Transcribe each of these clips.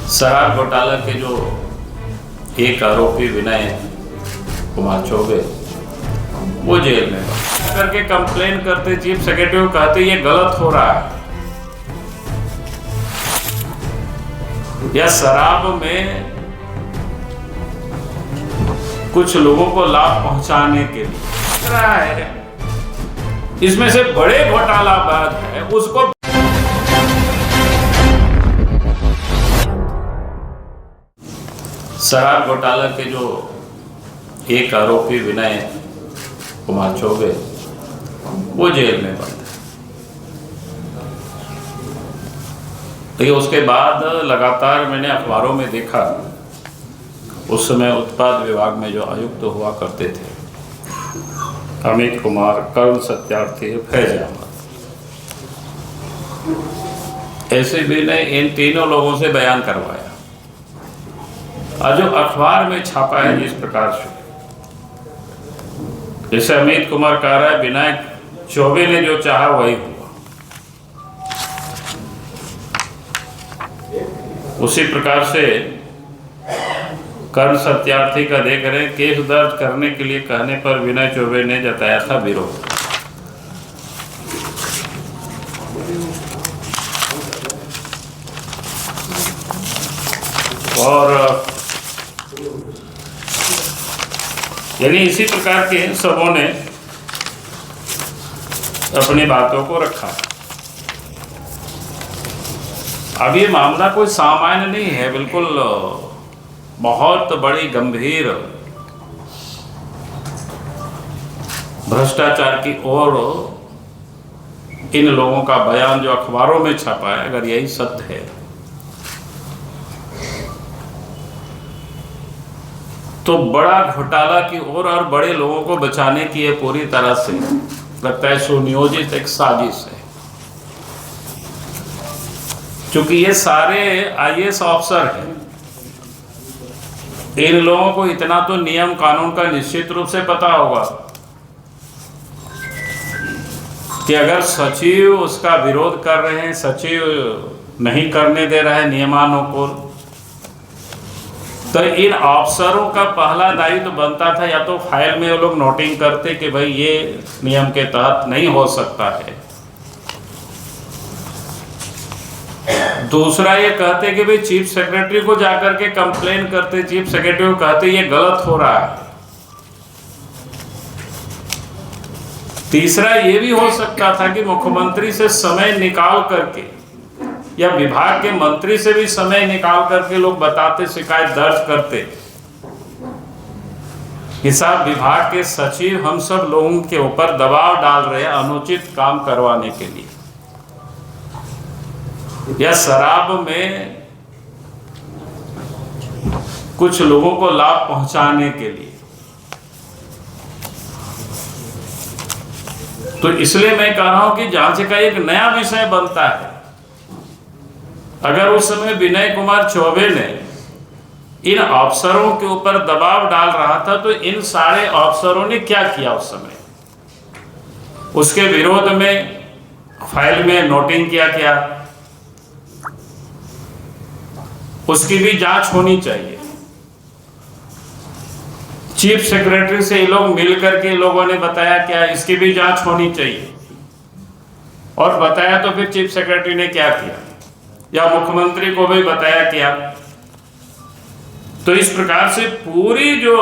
शराब घोटाला के जो एक आरोपी विनय कुमार चौबे वो जेल में करके कंप्लेन करते, चीफ सेक्रेटरी को कहते ये गलत हो रहा है। या शराब में कुछ लोगों को लाभ पहुंचाने के लिए रहा है, इसमें से बड़े घोटालाबाज है उसको शराब घोटाला के जो एक आरोपी विनय कुमार चौबे वो जेल में बंद है। तो उसके बाद लगातार मैंने अखबारों में देखा, उस समय उत्पाद विभाग में जो आयुक्त हुआ करते थे अमित कुमार, कर्ण सत्यार्थी, फैज अहमद, ऐसे भी ने इन तीनों लोगों से बयान करवाया और जो अखबार में छापा है जिस प्रकार से, जैसे अमित कुमार कह रहा है विनय चौबे ने जो चाहा वही हुआ, उसी प्रकार से कर्ण सत्यार्थी का देख रहे हैं केस दर्ज करने के लिए कहने पर विनय चौबे ने जताया था विरोध। और यानी इसी प्रकार के सबों ने अपनी बातों को रखा। अब ये मामला कोई सामान्य नहीं है, बिल्कुल बहुत बड़ी गंभीर भ्रष्टाचार की ओर इन लोगों का बयान जो अखबारों में छपा है, अगर यही सत्य है तो बड़ा घोटाला की ओर और बड़े लोगों को बचाने की ये पूरी तरह से लगता है सुनियोजित एक साजिश है। क्योंकि ये सारे आईएएस अफसर हैं, इन लोगों को इतना तो नियम कानून का निश्चित रूप से पता होगा कि अगर सचिव उसका विरोध कर रहे हैं, सचिव नहीं करने दे रहा है नियमानुकूल, तो इन अफसरों का पहला दायित्व बनता था या तो फाइल में वो लोग नोटिंग करते कि भाई ये नियम के तहत नहीं हो सकता है, दूसरा ये कहते कि भाई चीफ सेक्रेटरी को जाकर के कंप्लेन करते, चीफ सेक्रेटरी को कहते ये गलत हो रहा है, तीसरा ये भी हो सकता था कि मुख्यमंत्री से समय निकाल करके या विभाग के मंत्री से भी समय निकाल करके लोग बताते, शिकायत दर्ज करते कि साहब विभाग के सचिव हम सब लोगों के ऊपर दबाव डाल रहे हैं अनुचित काम करवाने के लिए, या शराब में कुछ लोगों को लाभ पहुंचाने के लिए। तो इसलिए मैं कह रहा हूं कि जांच का एक नया विषय बनता है। अगर उस समय विनय कुमार चौबे ने इन अफसरों के ऊपर दबाव डाल रहा था तो इन सारे अफसरों ने क्या किया उस समय, उसके विरोध में फाइल में नोटिंग किया क्या, उसकी भी जांच होनी चाहिए। चीफ सेक्रेटरी से ये लोग मिलकर के लोगों ने बताया क्या, इसकी भी जांच होनी चाहिए। और बताया तो फिर चीफ सेक्रेटरी ने क्या किया, या मुख्यमंत्री को भी बताया क्या। तो इस प्रकार से पूरी जो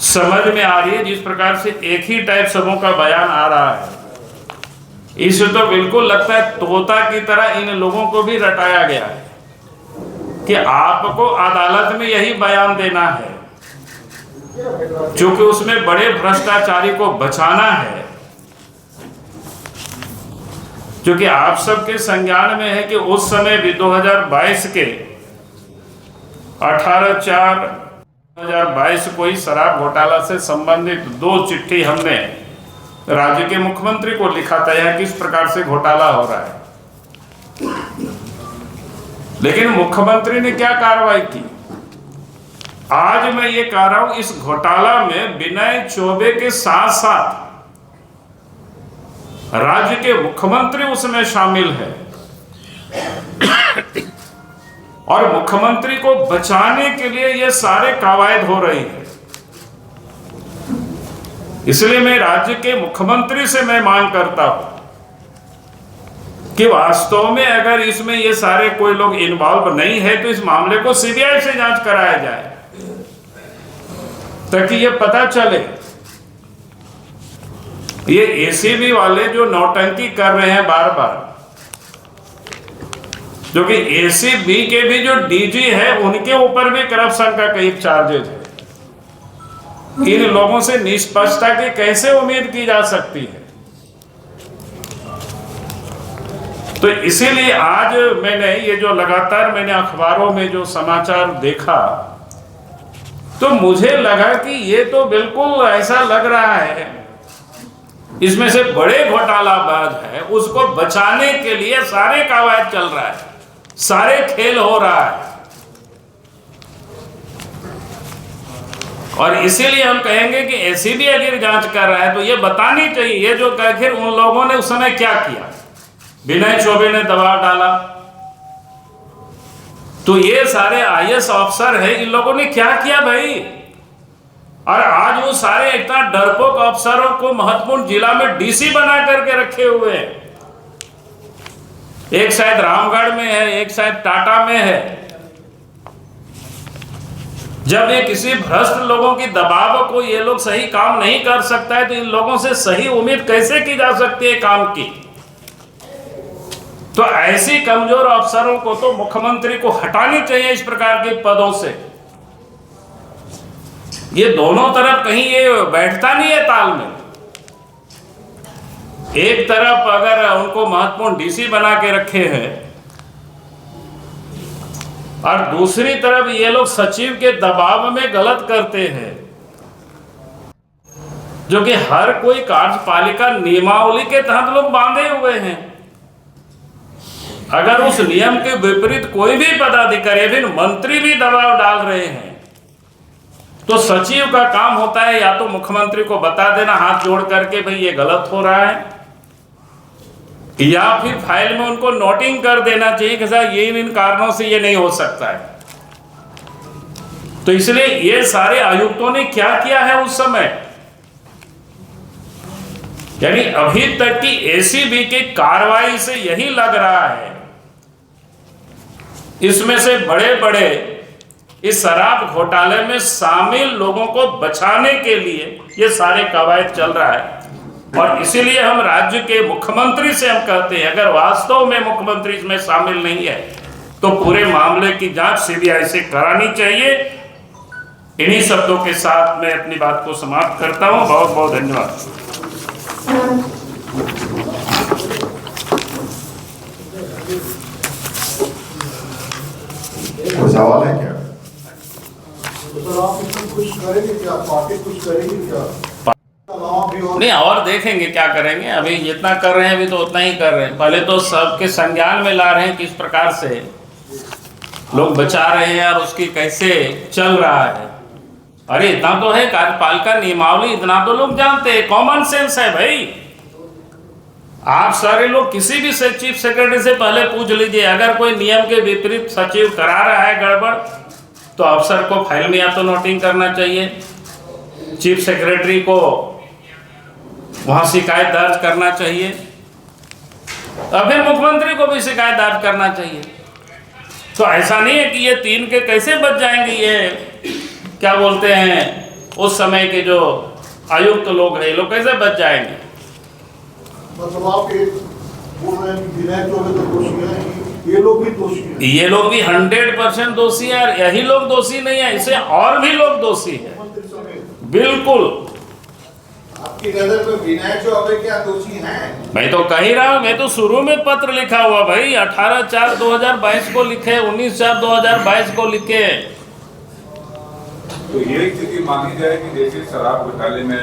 समझ में आ रही है, जिस प्रकार से एक ही टाइप सबों का बयान आ रहा है, इससे तो बिल्कुल लगता है तोता की तरह इन लोगों को भी रटाया गया है कि आपको अदालत में यही बयान देना है, क्योंकि उसमें बड़े भ्रष्टाचारी को बचाना है। क्योंकि आप सबके संज्ञान में है कि उस समय भी 2022 के 18/4/2022 को ही शराब घोटाला से संबंधित 2 चिट्ठी हमने राज्य के मुख्यमंत्री को लिखा था, यह किस प्रकार से घोटाला हो रहा है। लेकिन मुख्यमंत्री ने क्या कार्रवाई की, आज मैं ये कह रहा हूं इस घोटाला में विनय चौबे के साथ साथ राज्य के मुख्यमंत्री उसमें शामिल है। और मुख्यमंत्री को बचाने के लिए ये सारे कवायद हो रही है। इसलिए मैं राज्य के मुख्यमंत्री से मैं मांग करता हूं कि वास्तव में अगर इसमें ये सारे कोई लोग इन्वॉल्व नहीं है तो इस मामले को सीबीआई से जांच कराया जाए, ताकि ये पता चले ये एसीबी वाले जो नौटंकी कर रहे हैं बार बार, जो कि एसीबी के भी जो डीजी है उनके ऊपर भी करप्शन का कई चार्जेज है। इन लोगों से निष्पक्षता की कैसे उम्मीद की जा सकती है? तो इसीलिए आज मैंने ये जो लगातार मैंने अखबारों में जो समाचार देखा तो मुझे लगा कि ये तो बिल्कुल ऐसा लग रहा है इसमें से बड़े घोटालाबाज है, उसको बचाने के लिए सारे कवायद चल रहा है, सारे खेल हो रहा है। और इसीलिए हम कहेंगे कि एसीबी अगर जांच कर रहा है तो ये बतानी चाहिए ये जो आखिर उन लोगों ने उस समय क्या किया। विनय चौबे ने दबाव डाला तो ये सारे आईएएस अफसर है, इन लोगों ने क्या किया भाई? और आज वो सारे इतना डरपोक अफसरों को महत्वपूर्ण जिला में डीसी बना करके रखे हुए हैं। एक शायद रामगढ़ में है, एक शायद टाटा में है। जब ये किसी भ्रष्ट लोगों की दबाव को ये लोग सही काम नहीं कर सकता है तो इन लोगों से सही उम्मीद कैसे की जा सकती है काम की? तो ऐसी कमजोर अफसरों को तो मुख्यमंत्री को हटानी चाहिए इस प्रकार के पदों से। ये दोनों तरफ कहीं ये बैठता नहीं है तालमेल। एक तरफ अगर उनको महत्वपूर्ण डीसी बना के रखे हैं और दूसरी तरफ ये लोग सचिव के दबाव में गलत करते हैं, जो कि हर कोई कार्यपालिका नियमावली के तहत लोग बांधे हुए हैं। अगर उस नियम के विपरीत कोई भी पदाधिकारी फिर मंत्री भी दबाव डाल रहे हैं तो सचिव का काम होता है या तो मुख्यमंत्री को बता देना हाथ जोड़ करके भाई ये गलत हो रहा है, या फिर फाइल में उनको नोटिंग कर देना चाहिए कि साहब ये इन कारणों से ये नहीं हो सकता है। तो इसलिए ये सारे आयुक्तों ने क्या किया है उस समय, यानी अभी तक की एसीबी की कार्रवाई से यही लग रहा है इसमें से बड़े बड़े इस शराब घोटाले में शामिल लोगों को बचाने के लिए ये सारे कवायद चल रहा है। और इसीलिए हम राज्य के मुख्यमंत्री से हम कहते हैं अगर वास्तव में मुख्यमंत्री इसमें शामिल नहीं है तो पूरे मामले की जांच सीबीआई से करानी चाहिए। इन्हीं शब्दों के साथ मैं अपनी बात को समाप्त करता हूं। बहुत बहुत धन्यवाद। कोई सवाल है क्या? सर आप इसमें कुछ करेंगे क्या? पार्टी कुछ करेगी क्या? नहीं, और देखेंगे क्या करेंगे। अभी जितना कर रहे हैं अभी तो उतना ही कर रहे हैं। पहले तो सबके संज्ञान में ला रहे हैं किस प्रकार से लोग बचा रहे हैं और उसकी कैसे चल रहा है। अरे इतना तो है कार्यपालिका नियमावली, इतना तो लोग जानते हैं, कॉमन सेंस है भाई। आप सारे लोग किसी भी चीफ सेक्रेटरी से पहले पूछ लीजिए, अगर कोई नियम के विपरीत सचिव करा रहा है गड़बड़ तो अफसर को फाइल में या तो नोटिंग करना चाहिए, चीफ सेक्रेटरी को वहां शिकायत दर्ज करना चाहिए और फिर मुख्यमंत्री को भी शिकायत दर्ज करना चाहिए। तो ऐसा नहीं है कि ये तीन के कैसे बच जाएंगे, ये क्या बोलते हैं उस समय के जो आयुक्त लोग हैं ये लोग कैसे बच जाएंगे। मतलब आप बोल रहे हैं कि विनय चौबे तो दोषी है, ये लोग भी दोषी हैं? ये लोग भी 100% दोषी है। यही लोग दोषी नहीं है, इसे और भी लोग दोषी है बिल्कुल। आपकी नजर में विनय चौबे क्या दोषी हैं? मैं तो कह ही रहा हूं, मैं तो शुरू में पत्र लिखा हुआ भाई 18/4/2022 को लिखे, 19/4/2022 को लिखे। तो ये स्थिति मानी जाए कि जैसे शराब घोटाले में